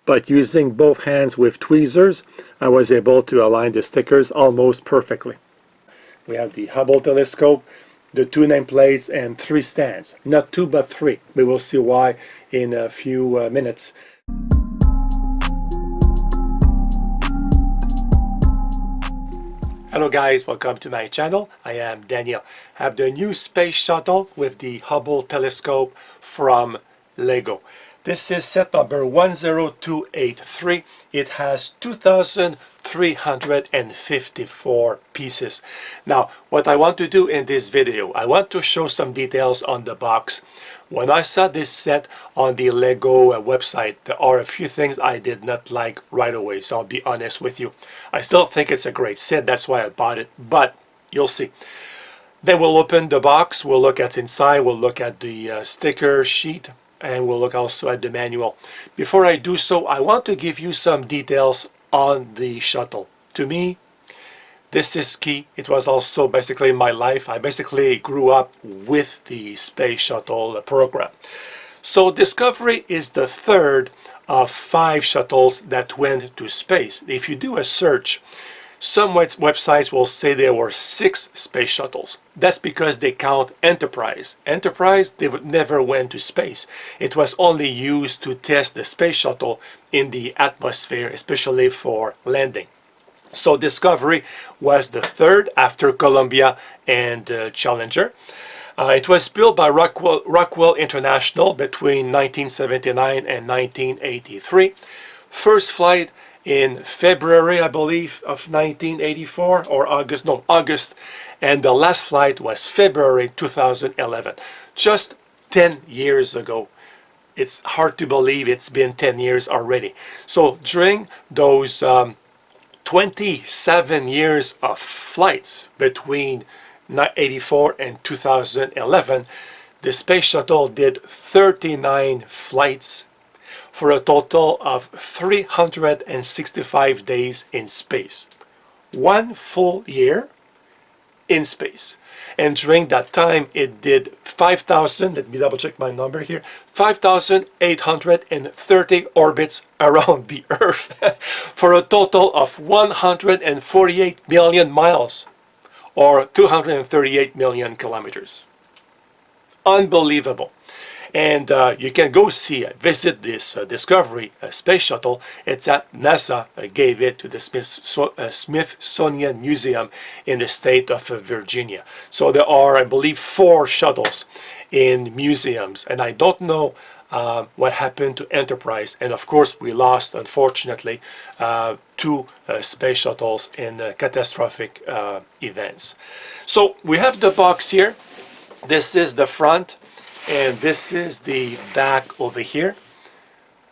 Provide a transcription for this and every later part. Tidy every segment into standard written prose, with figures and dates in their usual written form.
but using both hands with tweezers, I was able to align the stickers almost perfectly. We have the Hubble telescope, the 2 nameplates, and 3 stands. Not 2, but 3. We will see why in a few minutes. Hello guys, welcome to my channel. I am Daniel. I have the new Space Shuttle with the Hubble telescope from LEGO. This is set number 10283. It has 2,354 pieces. Now, what I want to do in this video, I want to show some details on the box. When I saw this set on the LEGO website, there are a few things I did not like right away, so I'll be honest with you. I still think it's a great set, that's why I bought it, but you'll see. Then we'll open the box, we'll look at inside, we'll look at the sticker sheet, and we'll look also at the manual. Before I do so, I want to give you some details on the shuttle. To me, this is key. It was also basically my life. I basically grew up with the Space Shuttle program. So Discovery is the third of 5 shuttles that went to space. If you do a search, some websites will say there were 6 space shuttles. That's because they count Enterprise. Enterprise, they never went to space. It was only used to test the space shuttle in the atmosphere, especially for landing. So Discovery was the third after Columbia and Challenger. It was built by Rockwell International between 1979 and 1983. First flight in February, I believe, of 1984, or August, and the last flight was February 2011, just 10 years ago. It's hard to believe it's been 10 years already. So during those 27 years of flights between 1984 and 2011, the Space Shuttle did 39 flights for a total of 365 days in space. 1 full year in space. And during that time, it did 5,000, let me double check my number here, 5,830 orbits around the Earth for a total of 148 million miles, or 238 million kilometers. Unbelievable. And you can go visit this Discovery Space Shuttle. It's at NASA, gave it to the Smithsonian Museum in the state of Virginia. So there are, I believe, 4 shuttles in museums. And I don't know what happened to Enterprise. And of course, we lost, unfortunately, 2 space shuttles in catastrophic events. So we have the box here. This is the front. And this is the back over here.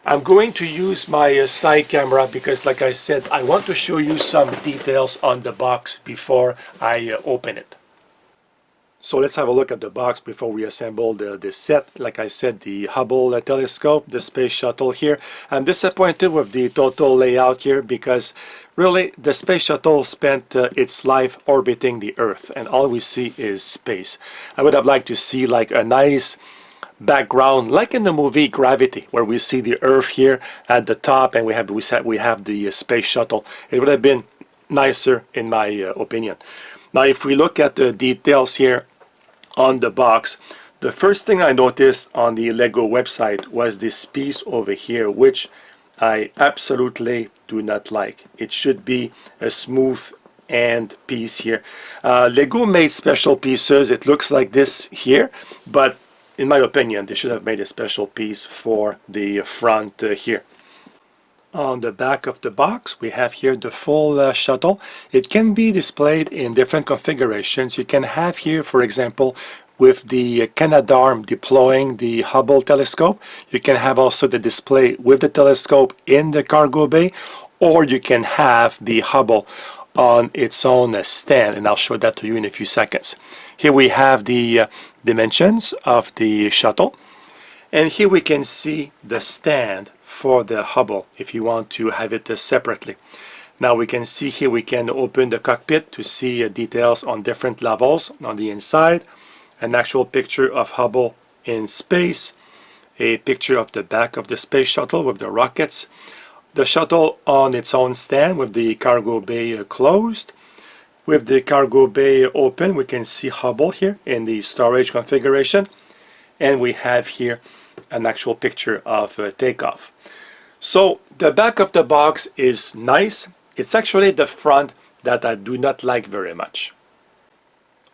I'm going to use my side camera because, like I said, I want to show you some details on the box before I open it. So let's have a look at the box before we assemble the set. Like I said, the Hubble telescope, the Space Shuttle here. I'm disappointed with the total layout here because really the Space Shuttle spent its life orbiting the Earth and all we see is space. I would have liked to see like a nice background like in the movie Gravity, where we see the Earth here at the top and we have the Space Shuttle. It would have been nicer in my opinion. Now if we look at the details here on the box, the first thing I noticed on the LEGO website was this piece over here, which I absolutely do not like. It should be a smooth end piece here. LEGO made special pieces. It looks like this here, but in my opinion, they should have made a special piece for the front here. On the back of the box, we have here the full shuttle. It can be displayed in different configurations. You can have here, for example, with the Canadarm deploying the Hubble telescope. You can have also the display with the telescope in the cargo bay, or you can have the Hubble on its own stand, and I'll show that to you in a few seconds. Here we have the dimensions of the shuttle. And here we can see the stand for the Hubble if you want to have it separately. Now we can see here we can open the cockpit to see details on different levels on the inside, an actual picture of Hubble in space, a picture of the back of the space shuttle with the rockets. the shuttle on its own stand with the cargo bay closed. With the cargo bay open, we can see Hubble here in the storage configuration, and we have here an actual picture of takeoff. So the back of the box is nice. It's actually the front that I do not like very much.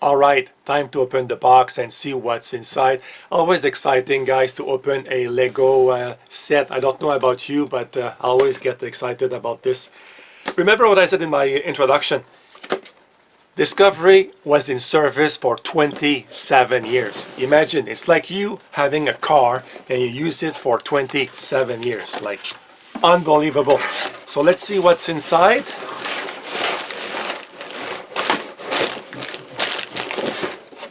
Alright, time to open the box and see what's inside. Always exciting, guys, to open a LEGO set. I don't know about you, but I always get excited about this. Remember what I said in my introduction? Discovery was in service for 27 years. Imagine, it's like you having a car and you use it for 27 years. Like, unbelievable. So let's see what's inside.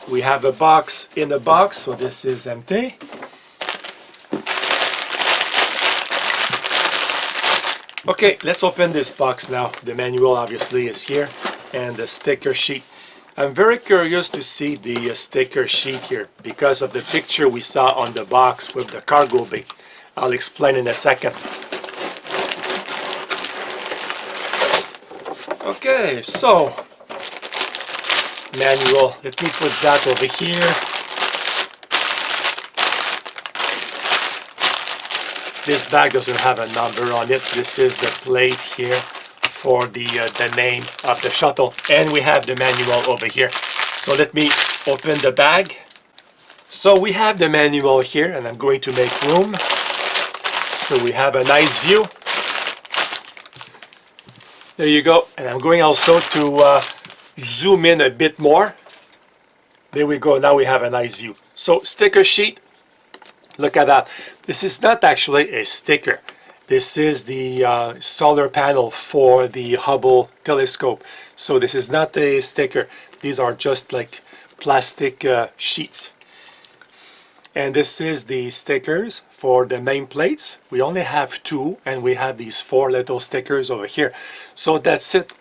We have a box in a box, so this is empty. Okay, let's open this box now. The manual obviously is here, and the sticker sheet. I'm very curious to see the sticker sheet here because of the picture we saw on the box with the cargo bay. I'll explain in a second. Okay, so manual. Let me put that over here. This bag doesn't have a number on it. This is the plate here for the name of the shuttle, and we have the manual over here. So let me open the bag. So we have the manual here, and I'm going to make room so we have a nice view. There you go. And I'm going also to zoom in a bit more. There we go. Now we have a nice view. So sticker sheet. Look at that. This is not actually a sticker. This is the solar panel for the Hubble telescope. So this is not a sticker. These are just like plastic sheets. And this is the stickers for the main plates. We only have 2, and we have these 4 little stickers over here. So that's it.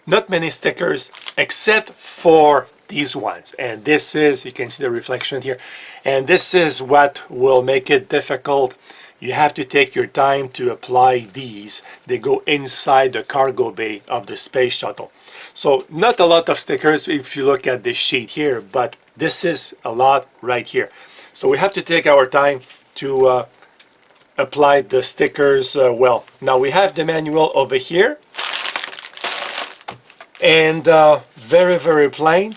Not many stickers except for these ones, and this is, you can see the reflection here, and this is what will make it difficult. You have to take your time to apply these. They go inside the cargo bay of the space shuttle. So not a lot of stickers if you look at this sheet here, but this is a lot right here. So we have to take our time to apply the stickers well. Now we have the manual over here, and very, very plain.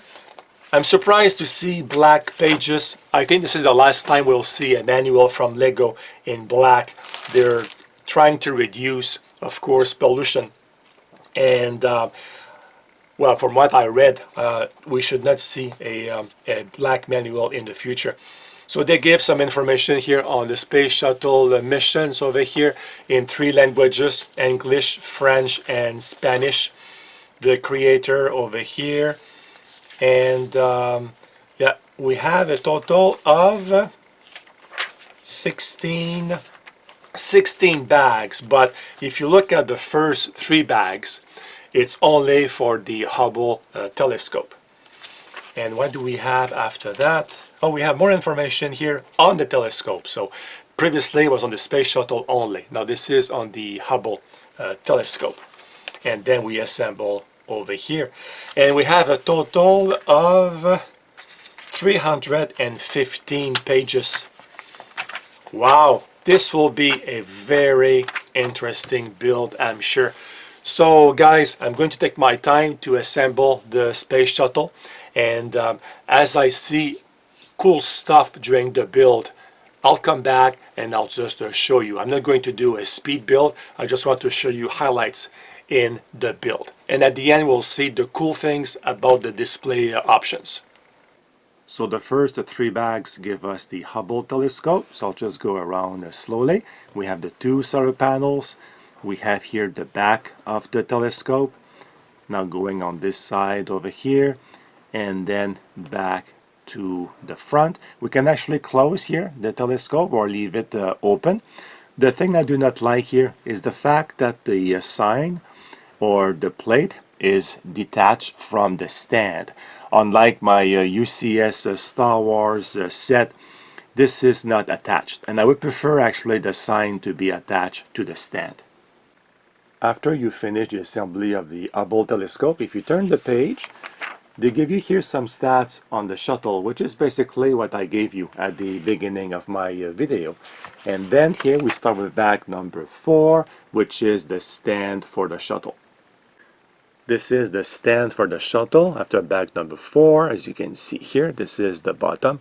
I'm surprised to see black pages. I think this is the last time we'll see a manual from LEGO in black. They're trying to reduce, of course, pollution. And, well, from what I read, we should not see a black manual in the future. So they give some information here on the Space Shuttle missions over here in 3 languages, English, French, and Spanish. The creator over here. And yeah, we have a total of 16 bags, but if you look at the first 3 bags, it's only for the Hubble telescope. And what do we have after that? Oh, we have more information here on the telescope. So previously it was on the Space Shuttle only. Now this is on the Hubble telescope. And then we assemble over here, and we have a total of 315 pages. Wow, this will be a very interesting build, I'm sure. So guys, I'm going to take my time to assemble the space shuttle, and as I see cool stuff during the build, I'll come back and I'll just show you. I'm not going to do a speed build. I just want to show you highlights in the build, and at the end we'll see the cool things about the display options. So the first 3 bags give us the Hubble telescope, so I'll just go around slowly. We have the 2 solar panels. We have here the back of the telescope, now going on this side over here, and then back to the front. We can actually close here the telescope or leave it open. The thing I do not like here is the fact that the sign or the plate is detached from the stand. Unlike my UCS Star Wars set, this is not attached, and I would prefer actually the sign to be attached to the stand. After you finish the assembly of the Hubble telescope, if you turn the page, they give you here some stats on the shuttle, which is basically what I gave you at the beginning of my video. And then here we start with bag number 4, which is the stand for the shuttle. This is the stand for the shuttle after bag number 4. As you can see here, this is the bottom.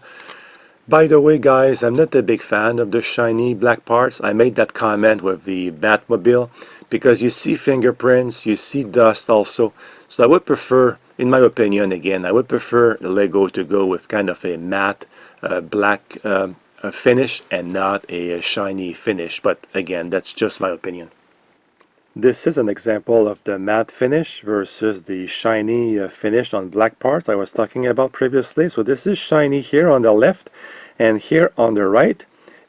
By the way, guys, I'm not a big fan of the shiny black parts. I made that comment with the Batmobile because you see fingerprints, you see dust also. So I would prefer, in my opinion, again, I would prefer LEGO to go with kind of a matte black finish and not a shiny finish. But again, that's just my opinion. This is an example of the matte finish versus the shiny finish on black parts I was talking about previously. So this is shiny here on the left, and here on the right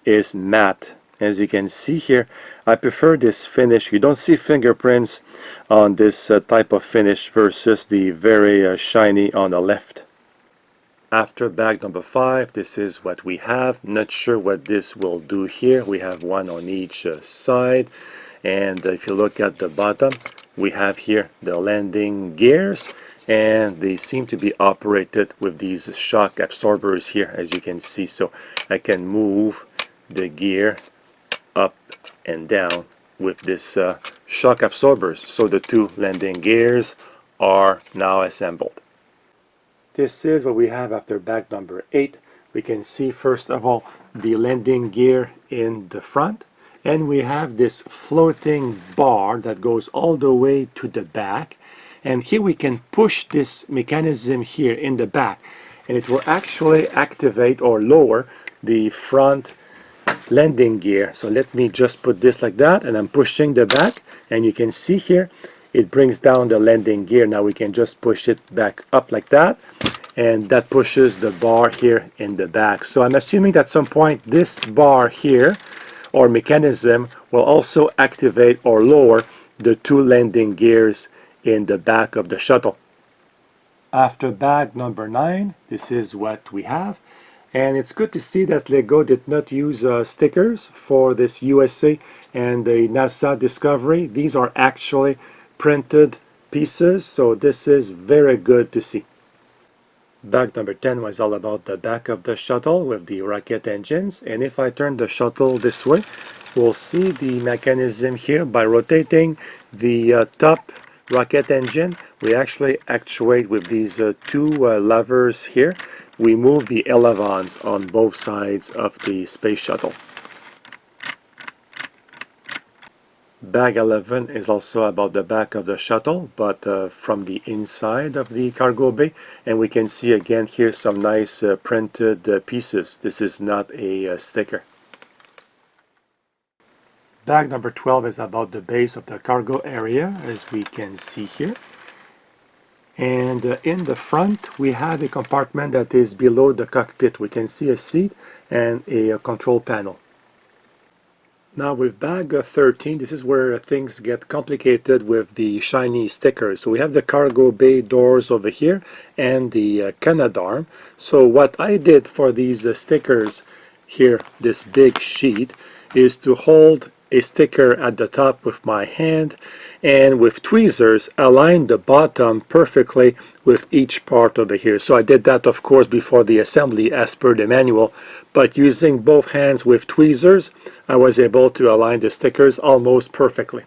is matte. As you can see here, I prefer this finish. You don't see fingerprints on this type of finish versus the very shiny on the left. After bag number 5, this is what we have. Not sure what this will do here. We have one on each side. And if you look at the bottom, we have here the landing gears, and they seem to be operated with these shock absorbers here, as you can see. So I can move the gear up and down with this shock absorbers. So the two landing gears are now assembled. This is what we have after bag number 8. We can see first of all the landing gear in the front. And we have this floating bar that goes all the way to the back. And here we can push this mechanism here in the back. And it will actually activate or lower the front landing gear. So let me just put this like that. And I'm pushing the back. And you can see here, it brings down the landing gear. Now we can just push it back up like that. And that pushes the bar here in the back. So I'm assuming that at some point this bar here or mechanism will also activate or lower the two landing gears in the back of the shuttle. After bag number 9, this is what we have. And it's good to see that LEGO did not use stickers for this USA and the NASA Discovery. These are actually printed pieces, so this is very good to see. Bag number 10 was all about the back of the shuttle with the rocket engines, and if I turn the shuttle this way, we'll see the mechanism here. By rotating the top rocket engine, we actually actuate with these two levers here. We move the elevons on both sides of the space shuttle. Bag 11 is also about the back of the shuttle, but from the inside of the cargo bay, and we can see again here some nice printed pieces. This is not a sticker. Bag number 12 is about the base of the cargo area, as we can see here. And in the front we have a compartment that is below the cockpit. We can see a seat and a control panel. Now with bag 13, this is where things get complicated with the shiny stickers. So we have the cargo bay doors over here and the canadarm. So what I did for these stickers here, this big sheet, is to hold a sticker at the top with my hand and with tweezers align the bottom perfectly with each part over here. So I did that of course before the assembly as per the manual, but using both hands with tweezers I was able to align the stickers almost perfectly.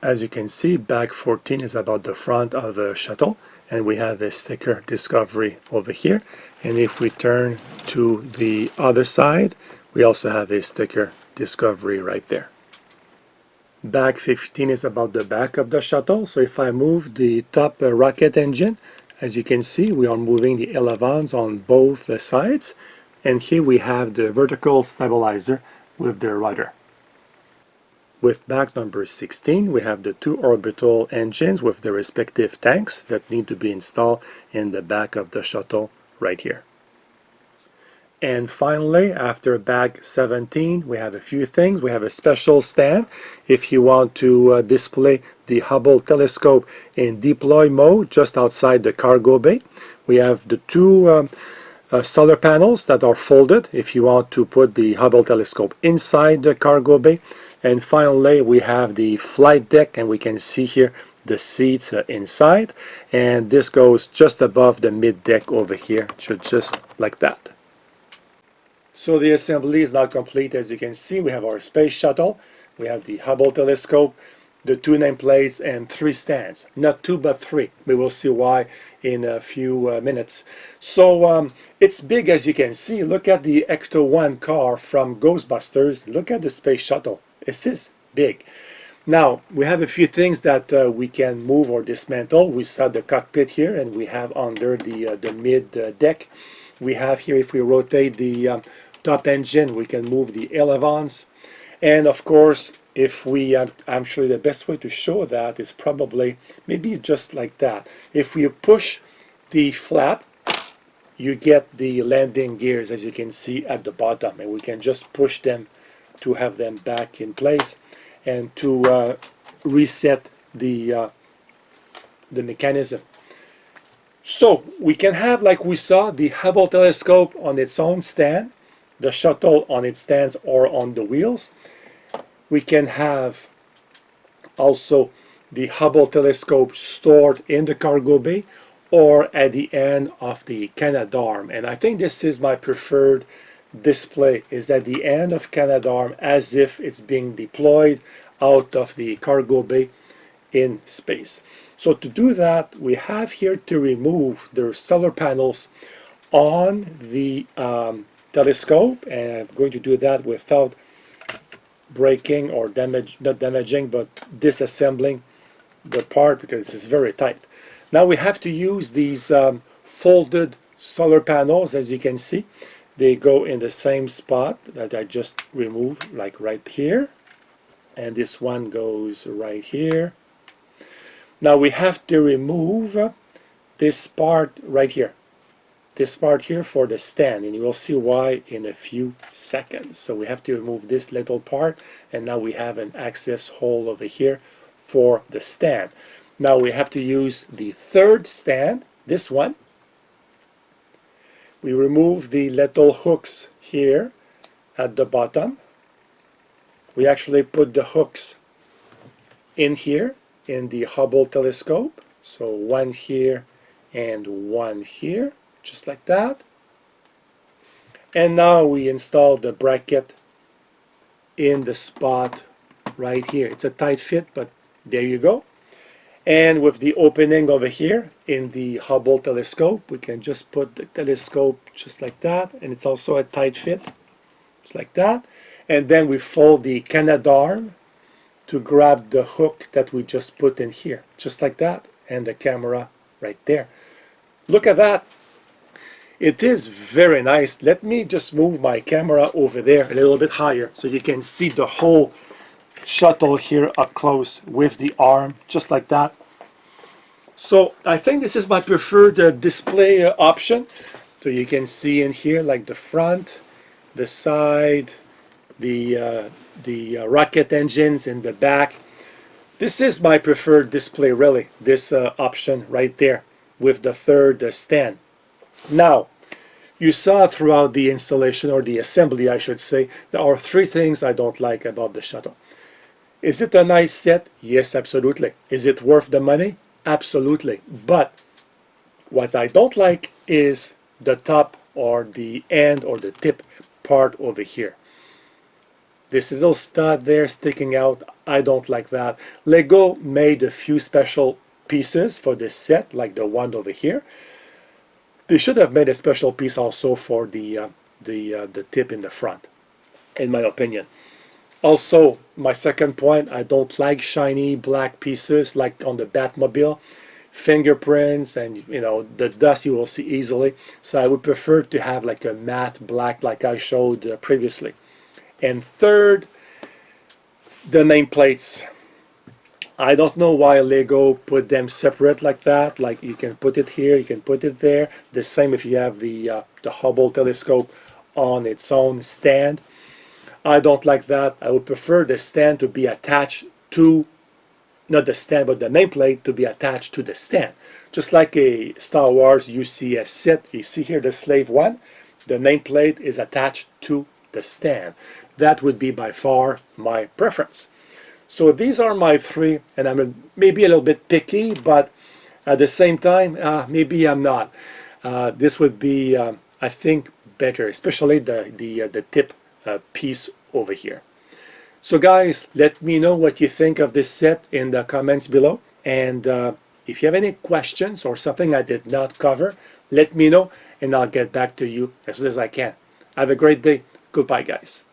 As you can see, bag 14 is about the front of the shuttle, and we have a sticker Discovery over here, and if we turn to the other side we also have a sticker Discovery right there. Bag 15 is about the back of the shuttle. So if I move the top rocket engine, as you can see, we are moving the elevons on both sides, and here we have the vertical stabilizer with the rudder. With bag number 16, we have the two orbital engines with the respective tanks that need to be installed in the back of the shuttle right here. And finally, after bag 17, we have a few things. We have a special stand if you want to display the Hubble telescope in deploy mode just outside the cargo bay. We have the two solar panels that are folded if you want to put the Hubble telescope inside the cargo bay. And finally, we have the flight deck, and we can see here the seats inside. And this goes just above the mid deck over here, just like that. So the assembly is now complete. As you can see, we have our space shuttle, we have the Hubble telescope, the 2 nameplates, and 3 stands. Not 2, but 3. We will see why in a few minutes. So it's big, as you can see. Look at the Ecto-1 car from Ghostbusters. Look at the space shuttle. This is big. Now, we have a few things that we can move or dismantle. We saw the cockpit here, and we have under the mid deck. We have here, if we rotate the top engine, we can move the ailerons. And of course, if we, actually the best way to show that is probably maybe just like that. If we push the flap, you get the landing gears, as you can see at the bottom, and we can just push them to have them back in place and to reset the mechanism. So we can have, like we saw, the Hubble telescope on its own stand, the shuttle on its stands or on the wheels. We can have also the Hubble telescope stored in the cargo bay or at the end of the Canadarm. And I think this is my preferred display, is at the end of Canadarm, as if it's being deployed out of the cargo bay in space. So to do that, we have here to remove the solar panels on the telescope, and I'm going to do that without breaking or not damaging, but disassembling the part, because this is very tight. Now we have to use these folded solar panels. As you can see, they go in the same spot that I just removed, like right here, and this one goes right here. Now we have to remove this part right here, this part here for the stand, and you will see why in a few seconds. So we have to remove this little part, and now we have an access hole over here for the stand. Now we have to use the third stand, this one. We remove the little hooks here at the bottom. We actually put the hooks in here in the Hubble telescope. So one here and one here, just like that. And now we install the bracket in the spot right here. It's a tight fit, but there you go. And with the opening over here in the Hubble telescope, we can just put the telescope just like that, and it's also a tight fit, just like that. And then we fold the Canadarm to grab the hook that we just put in here, just like that, and the camera right there. Look at that. It is very nice. Let me just move my camera over there a little bit higher so you can see the whole shuttle here up close with the arm, just like that. So I think this is my preferred display option. So you can see in here, like the front, the side, the rocket engines in the back. This is my preferred display, really, this option right there with the third stand. Now, you saw throughout the installation, or the assembly I should say, there are 3 things I don't like about the shuttle. Is it a nice set? Yes, absolutely. Is it worth the money? Absolutely. But what I don't like is the top or the end or the tip part over here. This little stud there sticking out, I don't like that. LEGO made a few special pieces for this set, like the one over here. They should have made a special piece also for the tip in the front, in my opinion. Also, my second point, I don't like shiny black pieces like on the Batmobile. Fingerprints and, you know, the dust you will see easily. So I would prefer to have like a matte black like I showed previously. And third, the nameplates. I don't know why LEGO put them separate like that. Like you can put it here, you can put it there. The same if you have the Hubble telescope on its own stand. I don't like that. I would prefer the stand to be attached to not the stand, but the nameplate to be attached to the stand. Just like a Star Wars, you see a set, you see here the Slave 1, the nameplate is attached to the stand. That would be by far my preference. So these are my three, and I'm maybe a little bit picky, but at the same time, maybe I'm not. This would be, I think, better, especially the tip piece over here. So guys, let me know what you think of this set in the comments below. And if you have any questions or something I did not cover, let me know and I'll get back to you as soon as I can. Have a great day. Goodbye, guys.